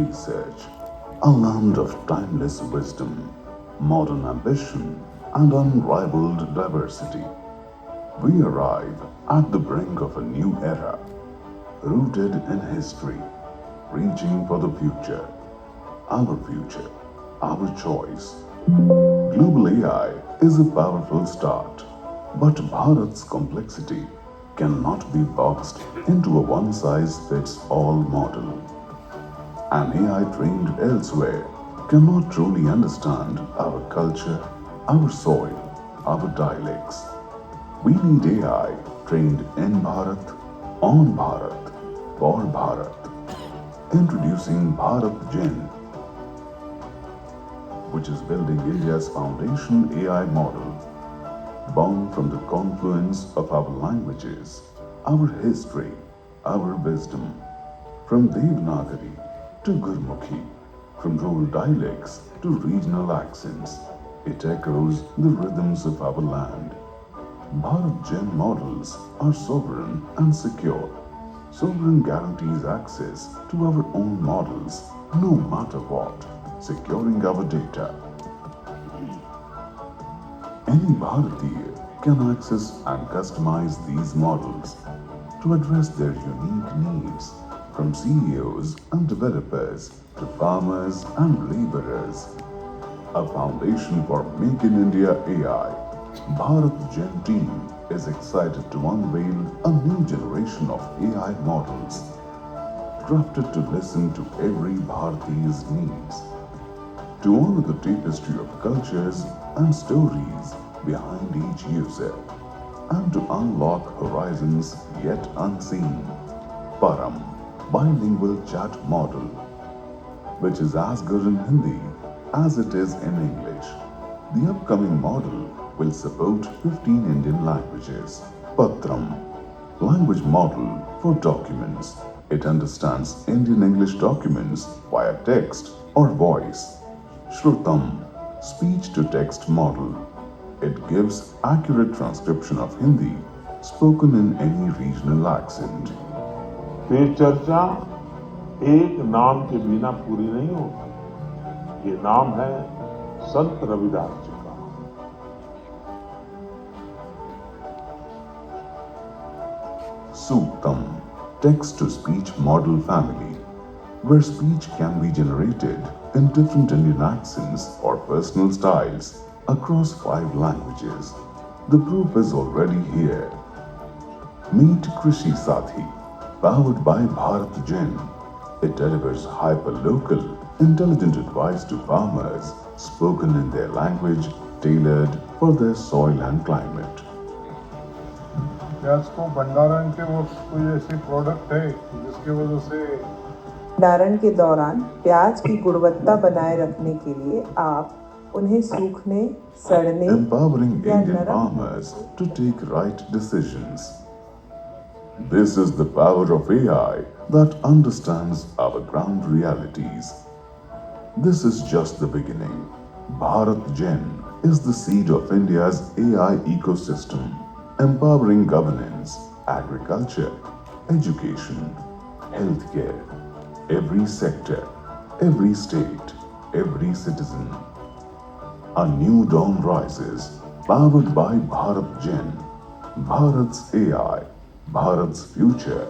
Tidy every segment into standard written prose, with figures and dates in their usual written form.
Research, a land of timeless wisdom, modern ambition, and unrivaled diversity. We arrive at the brink of a new era, rooted in history, reaching for the future, our choice. Global AI is a powerful start, but Bharat's complexity cannot be boxed into a one size fits all model. An AI trained elsewhere cannot truly understand our culture, our soil, our dialects. We need AI trained in Bharat, on Bharat, for Bharat. Introducing Bharat Gen, which is building India's foundation AI model, born from the confluence of our languages, our history, our wisdom, from Devanagari to Gurmukhi, from rural dialects to regional accents. It echoes the rhythms of our land. Bharat Gen models are sovereign and secure. Sovereign guarantees access to our own models no matter what, securing our data. Any Bharatiya can access and customize these models to address their unique needs, from CEOs and developers to farmers and laborers. A foundation for Make in India AI, Bharat Gen team is excited to unveil a new generation of AI models, crafted to listen to every Bharatiya's needs, to honor the tapestry of cultures and stories behind each user, and to unlock horizons yet unseen. Param, bilingual chat model, which is as good in Hindi as it is in English. The upcoming model will support 15 Indian languages. Patram, language model for documents. It understands Indian English documents via text or voice. Shrutam, speech to text model. It gives accurate transcription of Hindi spoken in any regional accent. ये चर्चा एक नाम के बिना पूरी नहीं होगी। ये नाम है संत रविदास जी का। Suktam, text to speech model family, where speech can be generated in different Indian accents or personal styles across 5 languages. The proof is already here. Meet Krishi Sathi, powered by Bharat Gen. It delivers hyper-local, intelligent advice to farmers, spoken in their language, tailored for their soil and climate. प्याज को भंडारण के वो कोई ऐसी product है जिसकी वजह से भंडारण के दौरान प्याज की गुणवत्ता बनाए रखने के लिए आप उन्हें सूखने, सड़ने Empowering या Indian नरम farmers to take right decisions. This is the power of AI that understands our ground realities. This is just the beginning. Bharat Gen is the seed of India's AI ecosystem, empowering governance, agriculture, education, healthcare, every sector, every state, every citizen. A new dawn rises, powered by Bharat Gen, Bharat's AI, Bharat's future,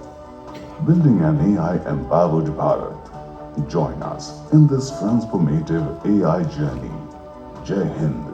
building an AI-empowered Bharat. Join us in this transformative AI journey. Jai Hind.